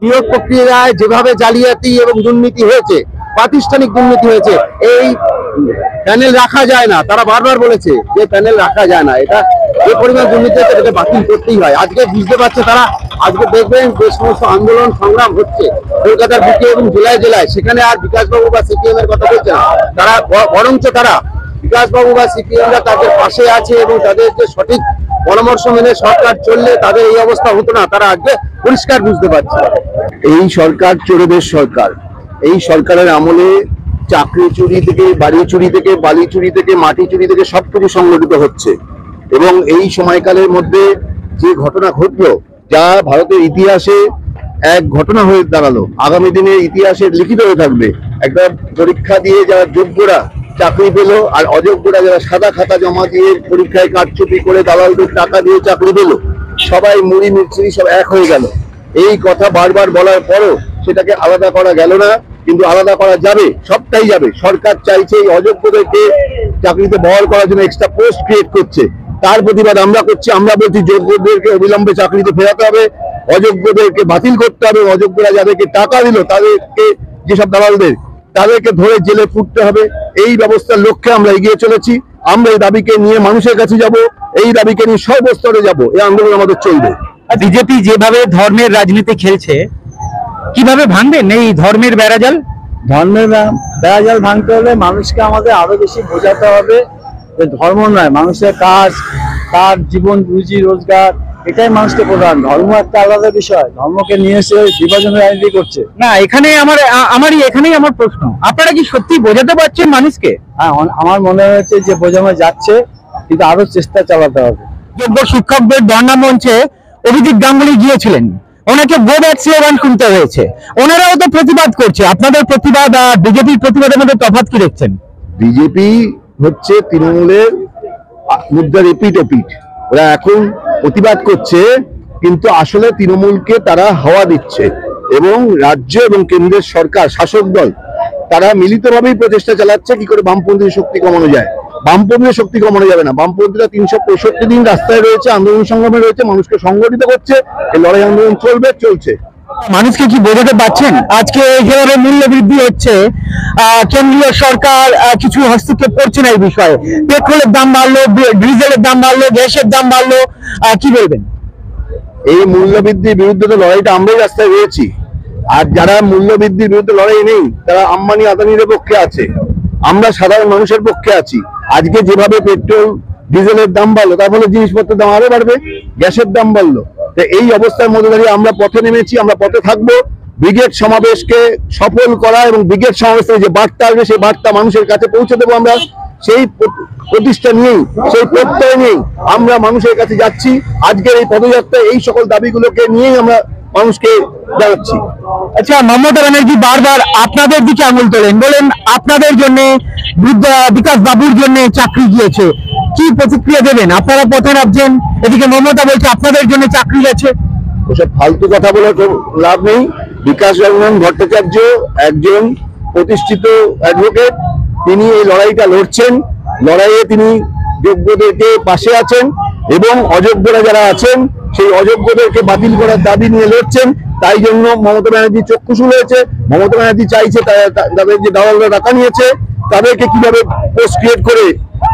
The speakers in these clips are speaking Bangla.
নিয়োগ প্রক্রিয়ায় যেভাবে জালিয়াতি এবং দুর্নীতি হয়েছে, প্রাতিষ্ঠানিক দুর্নীতি হয়েছে, এই প্যানেল রাখা যায় না। তারা বারবার বলেছে যে প্যানেল রাখা যায় না। এটা যে পরিমাণ দুর্নীতি হচ্ছে এটাকে বাতিল করতেই হয়। আজকে বুঝতে পারছে তারা। আজকে দেখবেন যে সমস্ত আন্দোলন সংগ্রাম হচ্ছে কলকাতার বুকে এবং জেলায় জেলায়, সেখানে আর বিকাশবাবু বা সিপিএম এর কথা বলছে না। তারা বরঞ্চ তারা বিকাশবাবু বা সিপিএমরা তাদের পাশে আছে এবং তাদের যে সঠিক পরামর্শ মেনে সরকার চললে তাদের এই অবস্থা হতো না। তারা আজকে পরিষ্কার বুঝতে পারছে। এই সরকার চোরেদের সরকার। এই সরকারের আমলে চাকরি চুরি থেকে, বাড়ি চুরি থেকে, বালি চুরি থেকে, মাটি চুরি থেকে সবকিছু সংগঠিত হচ্ছে। এবং এই সময়কালের মধ্যে যে ঘটনা ঘটলো, যা ভারতের ইতিহাসে এক ঘটনা হয়ে দাঁড়ালো, আগামী দিনে ইতিহাসে লিখিত হয়ে থাকবে। একটা পরীক্ষা দিয়ে যারা যোগ্যরা চাকরি পেল, আর অযোগ্যরা যারা সাদা খাতা জমা দিয়ে পরীক্ষায় কারচুপি করে দালালদের টাকা দিয়ে চাকরি পেল, সবাই মুড়ি মিস্ত্রি সব এক হয়ে গেল। এই কথা বারবার বলার পরও সেটাকে আলাদা করা গেল না, কিন্তু আলাদা করা যাবে, সবটাই যাবে। সরকার চাইছে এই অযোগ্যদেরকে চাকরিতে বহাল করার জন্য এক্সট্রা পোস্ট ক্রিয়েট করছে। তার প্রতিবাদ আমরা করছি। আমরা বলছি যোগ্যদেরকে অবিলম্বে চাকরিতে ফেরাতে হবে, অযোগ্যদেরকে বাতিল করতে হবে। অযোগ্যরা যাদেরকে টাকা দিল, তাদেরকে, যেসব দালালদের, তাদেরকে ধরে জেলে পুরতে হবে। এই ব্যবস্থার লক্ষ্যে আমরা এগিয়ে চলেছি। আমরা এই দাবিকে নিয়ে মানুষের কাছে যাব, এই দাবিকে নিয়ে সর্বস্তরে যাব। এই আন্দোলন আমাদের চলবে। বিজেপি যেভাবে ধর্মের রাজনীতি খেলছে, কিভাবে ভাঙবেন এই ধর্মের বেড়াজাল? ধর্মের বেড়াজাল ভাঙতে হলে মানুষকে আমাদের আরো বেশি বোঝাতে হবে যে ধর্ম নয়, মানুষের কাজ, তার জীবন, রুজি রোজগার, এটাই মানুষকে প্রধান। ধর্ম একটা আলাদা বিষয়। ধর্মকে নিয়ে এসে বিভাজনের রাজনীতি করছে না, এখানে এখানেই আমার প্রশ্ন, আপনারা কি সত্যি বোঝাতে পারছেন মানুষকে? হ্যাঁ, আমার মনে হয়েছে যে বোঝানো যাচ্ছে, কিন্তু আরো চেষ্টা চালাতে হবে। যোগ্য শিক্ষকদের ধর্ণা মঞ্চে অভিজিৎ গাঙ্গুলি গিয়েছিলেন, ওনাকে গো ব্যাক স্লোগান শুনতে হয়েছে। ওনারাও তো প্রতিবাদ করছে। আপনাদের প্রতিবাদ আর বিজেপির প্রতিবাদের মধ্যে তফাৎ কি দেখছেন? বিজেপি হচ্ছে তৃণমূলের মুদ্রা রিপিট ওপিট। ওরা এখন প্রতিবাদ করছে, কিন্তু আসলে তৃণমূলকে তারা হাওয়া দিচ্ছে। এবং রাজ্য এবং কেন্দ্রের সরকার, শাসক দল, তারা মিলিতভাবেই প্রচেষ্টা চালাচ্ছে কি করে বামপন্থী শক্তি কমানো যায়। বামপন্থী শক্তি কমানো যাবে না। বামপন্থীরা 365 দিন রাস্তায় রয়েছে, আন্দোলন সংগ্রামে রয়েছে, মানুষকে সংগঠিত করছে। এই লড়াই আন্দোলন চলবে, চলছে। মানুষকে কি বোঝাতে পারছেন? আজকে যেভাবে মূল্য বৃদ্ধি হচ্ছে, কেন্দ্রীয় সরকার কিছু হস্তক্ষেপ করছে না এই বিষয়ে। পেট্রোলের দাম বাড়লো, ডিজেলের দাম বাড়লো, গ্যাসের দাম বাড়লো, কি বলবেন? এই মূল্য বৃদ্ধির বিরুদ্ধে তো লড়াইটা আমরাই রাস্তায় রয়েছি। আর যারা মূল্য বৃদ্ধির বিরুদ্ধে লড়াই নেই, তারা আম্বানি আদানির পক্ষে আছে। আমরা সাধারণ মানুষের পক্ষে আছি। আজকে যেভাবে পেট্রোল ডিজেলের দাম বাড়লো, তার ফলে জিনিসপত্রের দাম আরো বাড়বে, গ্যাসের দাম বাড়লো। তো এই অবস্থার মধ্যে দাঁড়িয়ে আমরা পথে নেমেছি, আমরা পথে থাকবো। ব্রিগেড সমাবেশকে সফল করা এবং ব্রিগেড সমাবেশে যে বার্তা আসবে, সেই বার্তা মানুষের কাছে পৌঁছে দেবো আমরা। সেই প্রতিষ্ঠা নিয়েই, সেই প্রত্যয় নিয়েই আমরা মানুষের কাছে যাচ্ছি। আজকের এই পদযাত্রা এই সকল দাবিগুলোকে নিয়েই আমরা মানুষকে জানাচ্ছি। আচ্ছা, মমতা ব্যানার্জি বারবার আপনাদের দিকে আঙুল তোলেন, বলেন আপনাদের জন্য, বিকাশ বাবুর জন্য চাকরি গিয়েছে। কি প্রতিক্রিয়া দেবেন? আপনারা পথে নামছেন, এদিকে মমতা বলছে আপনাদের জন্য চাকরি গেছে। ওসব ফালতু কথা বলে লাভ নেই। বিকাশ রঞ্জন ভট্টাচার্য একজন প্রতিষ্ঠিত অ্যাডভোকেট। তিনি এই লড়াইটা লড়ছেন। লড়াইয়ে তিনি যোগ্যদেরকে পাশে আছেন এবং অযোগ্যরা যারা আছেন সেই অযোগ্যদেরকে বাতিল করার দাবি নিয়ে লড়ছেন। তাই জন্য মমতা ব্যানার্জি চক্ষুশূল হয়েছে। মমতা ব্যানার্জি চাইছে তাদের যে দালালরা টাকা নিয়েছে, তাদেরকে কিভাবে পোস্ট ক্রিয়েট করে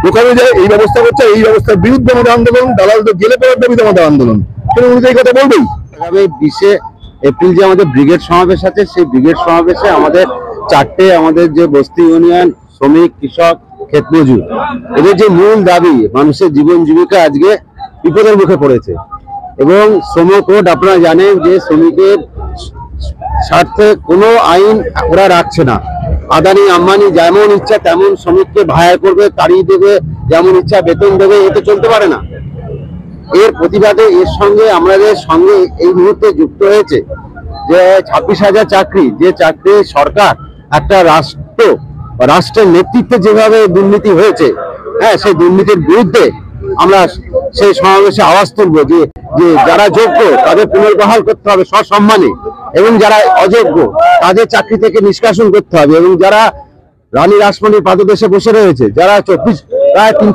ঢোকানো যায়, এই ব্যবস্থা করছে। এই ব্যবস্থার বিরুদ্ধে আমাদের আন্দোলন, দালালদের জেলে পড়ার দাবিতে আমাদের আন্দোলন। এই কথা বলবেই। আগামী 20 এপ্রিল যে আমাদের ব্রিগেড সমাবেশ আছে, সেই ব্রিগেড সমাবেশে আমাদের 4টে আমাদের যে বস্তি ইউনিয়ন, শ্রমিক, কৃষক, ক্ষেত মজুর, এদের যে মূল দাবি, মানুষের জীবন জীবিকা আজকে বিপদের মুখে পড়েছে। এবং শ্রম কোড আপনারা জানেন যে শ্রমিকের স্বার্থে কোনো আইন ওরা রাখছে না। আদানি আম্বানি যেমন ইচ্ছা তেমন শ্রমিককে ভাড়া করবে, তাড়িয়ে দেবে, যেমন ইচ্ছা বেতন দেবে। এতে চলতে পারে না। এর প্রতিবাদে এর সঙ্গে আমাদের সঙ্গে এই মুহূর্তে যুক্ত হয়েছে যে 26,000 চাকরি, যে চাকরি সরকার একটা রাষ্ট্রের নেতৃত্বে যেভাবে দুর্নীতি হয়েছে, হ্যাঁ, সেই দুর্নীতির বিরুদ্ধে আমরা সেই সমাবেশে আওয়াজ তুলবো যে যারা যোগ্য তাদের পুনর্বহাল করতে হবে সসম্মানে, এবং যারা অযোগ্য তাদের চাকরি থেকে নিষ্কাশন করতে হবে। এবং যারা রানী রাসমণির পাদদেশে বসে রয়েছে, যারা প্রায় 2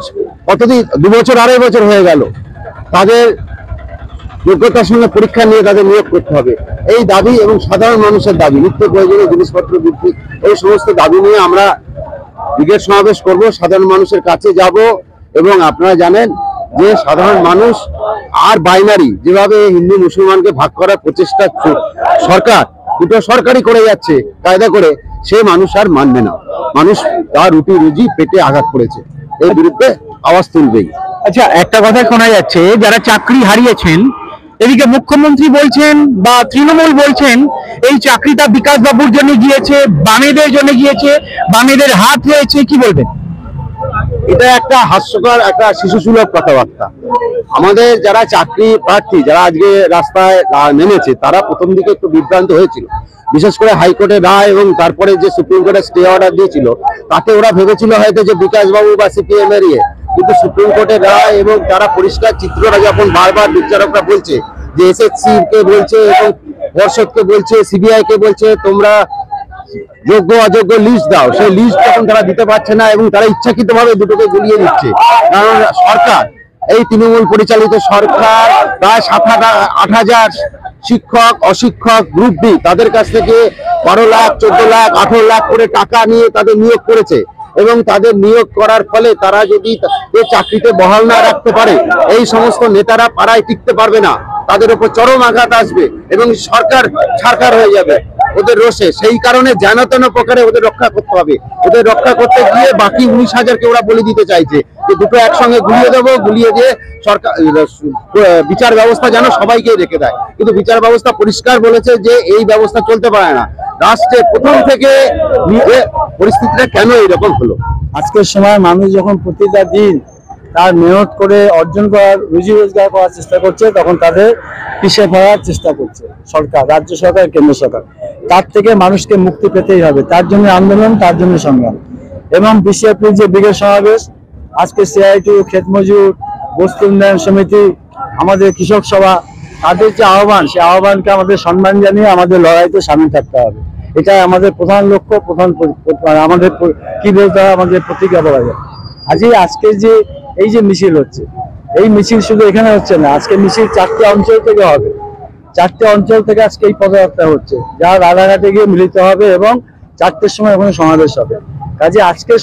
বছর 2.5 বছর হয়ে গেল, তাদের যোগ্যতার সঙ্গে পরীক্ষা নিয়ে তাদের নিয়োগ করতে হবে, এই দাবি এবং সাধারণ মানুষের দাবি, নিত্য প্রয়োজনীয় জিনিসপত্র বৃদ্ধি, এই সমস্ত দাবি নিয়ে আমরা ব্রিগেড সমাবেশ করব, সাধারণ মানুষের কাছে যাব। এবং আপনারা জানেন যে সাধারণ মানুষ আর বাইনারি যেভাবে হিন্দু মুসলমানকে ভাগ করার প্রচেষ্টা সরকার দুটো সরকারই করে যাচ্ছে কায়দা করে, সে মানুষ আর মানবে না। মানুষ তার রুটি রুজি পেটে আঘাত করেছে, এর বিরুদ্ধে আওয়াজ তুলবেই। আচ্ছা, একটা কথা শোনা যাচ্ছে যারা চাকরি হারিয়েছেন, এদিকে মুখ্যমন্ত্রী বলছেন বা তৃণমূল বলছেন এই চাকরিটা বিকাশ বাবুর জন্য গিয়েছে, বামেদের জন্য গিয়েছে, বামেদের হাত রয়েছে, কি বলবেন? এটা একটা হাস্যকর, একটা শিশুসুলভ কথাবার্তা। আমাদের যারা চাকরি প্রার্থী, যারা আজকে রাস্তায় নেমেছে, তারা প্রথম দিকে একটু বিভ্রান্ত হয়েছিল, বিশেষ করে হাইকোর্টের রায় এবং তারপরে যে সুপ্রিম কোর্টের স্টে অর্ডার দিয়েছিল, তাতে ওরা ভেবেছিল হয়তো যে বিকাশ বাবু বা সিপিএম এর কিন্তু সুপ্রিম কোর্টের রায় এবং তারা পরিষ্কার চিত্রটা যখন বারবার বিচারকরা বলছে যে এসএসসি কে বলছে এবং পর্ষদকে বলছে, সিবিআই কে বলছে তোমরা যোগ্য অযোগ্য লিস্ট দাও, সেই লিস্ট তখন তারা দিতে পারছে না এবং তারা ইচ্ছাকৃতভাবে দুটোকে গুলিয়ে দিচ্ছে। কারণ সরকার, এই তৃণমূল পরিচালিত সরকার প্রায় 7-8 শিক্ষক অশিক্ষক গ্রুপ ডি তাদের কাছ থেকে 12 লাখ 14 লাখ 18 লাখ করে টাকা নিয়ে তাদের নিয়োগ করেছে এবং তাদের নিয়োগ করার ফলে তারা যদি এই চাকরিতে বহাল না রাখতে পারে, এই সমস্ত নেতারা পাড়ায় টিকতে পারবে না, তাদের উপর চরম আঘাত আসবে এবং সরকার ছারকার হয়ে যাবে ওদের রোষে। সেই কারণে যেন তেন প্রকারে ওদের রক্ষা করতে হবে। ওদের রক্ষা করতে গিয়ে বাকি 19,000কে ওরা বলে দিতে চাইছে যে দুটো একসঙ্গে গুলিয়ে দেবো, গুলিয়ে দিয়ে সরকার বিচার ব্যবস্থা যেন সবাইকে রেখে দেয়। কিন্তু বিচার ব্যবস্থা পরিষ্কার বলেছে যে এই ব্যবস্থা চলতে পারে না। রাষ্ট্রের প্রথম থেকে পরিস্থিতিটা কেন এরকম হলো? আজকের সময় মানুষ যখন প্রতিটা দিন তার মেহনত করে অর্জন করার রুজি রোজগার করার চেষ্টা করছে, তখন তাদের পিছিয়ে পড়ার চেষ্টা করছে সরকার, রাজ্য সরকার, কেন্দ্র সরকার। তার থেকে মানুষকে মুক্তি পেতেই হবে, তার জন্য আন্দোলন, তার জন্য সংগ্রাম। এবং 20 এপ্রিল যে ব্রিগেড সমাবেশ, আজকে সিআইটি, ক্ষেত মজুর, বস্তি উন্নয়ন সমিতি, আমাদের কৃষক সভা, তাদের যে আহ্বান, সেই আহ্বানকে আমাদের সম্মান জানিয়ে আমাদের লড়াইতে সামিল থাকতে হবে। এটাই আমাদের প্রধান লক্ষ্য, আমাদের কি বলতে হয়, আমাদের প্রতিজ্ঞা বলা যায়। আজকে যে এই যে মিছিল হচ্ছে, এই মিছিল শুধু এখানে হচ্ছে না, আজকে মিছিল 4টে অঞ্চল থেকে হবে। 4টে অঞ্চল থেকে আজকে এই পদযাত্রা হচ্ছে, যা রাধাঘাটে গিয়ে মিলিত হবে এবং 4টের সময় ওখানে সমাবেশ হবে। কাজে আজকের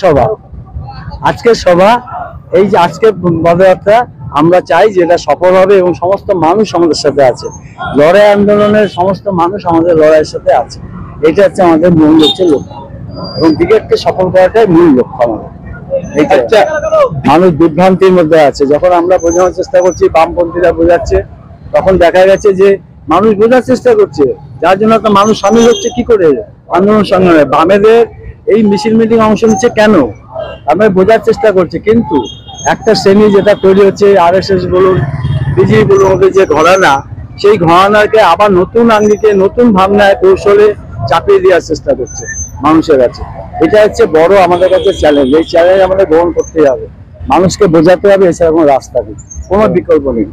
সভা, এই যে আজকের পদযাত্রা, আমরা চাই যে এটা সফল হবে এবং সমস্ত মানুষ আমাদের সাথে আছে, লড়াই আন্দোলনের সমস্ত মানুষ আমাদের লড়াইয়ের সাথে আছে। এটা হচ্ছে আমাদের মূল লক্ষ্য এবং ব্রিগেডকে সফল করাটাই মূল লক্ষ্য আমাদের। এইটা মানুষ বিভ্রান্তির মধ্যে আছে, যখন আমরা বোঝানোর চেষ্টা করছি, বামপন্থীরা বোঝাচ্ছে, তখন দেখা গেছে যে মানুষ বোঝার চেষ্টা করছে, যার জন্য তো মানুষ সামিল হচ্ছে কি করে আন্দোলন সংগ্রামে। বামেদের এই মিছিল মিটিং অংশ নিচ্ছে কেন, আমরা বোঝার চেষ্টা করছি। কিন্তু একটা শ্রেণী যেটা তৈরি হচ্ছে, আরএসএস বলুন, বিজেপি বলুন, ওদের যে ঘরানা, সেই ঘরানাকে আবার নতুন আঙ্গিকে, নতুন ভাবনায়, কৌশলে চাপিয়ে দেওয়ার চেষ্টা করছে মানুষের কাছে। এটা হচ্ছে বড় আমাদের কাছে চ্যালেঞ্জ। এই চ্যালেঞ্জ আমাদের গ্রহণ করতে হবে, মানুষকে বোঝাতে হবে, এছাড়া কোনো রাস্তা নেই, কোনো বিকল্প নেই।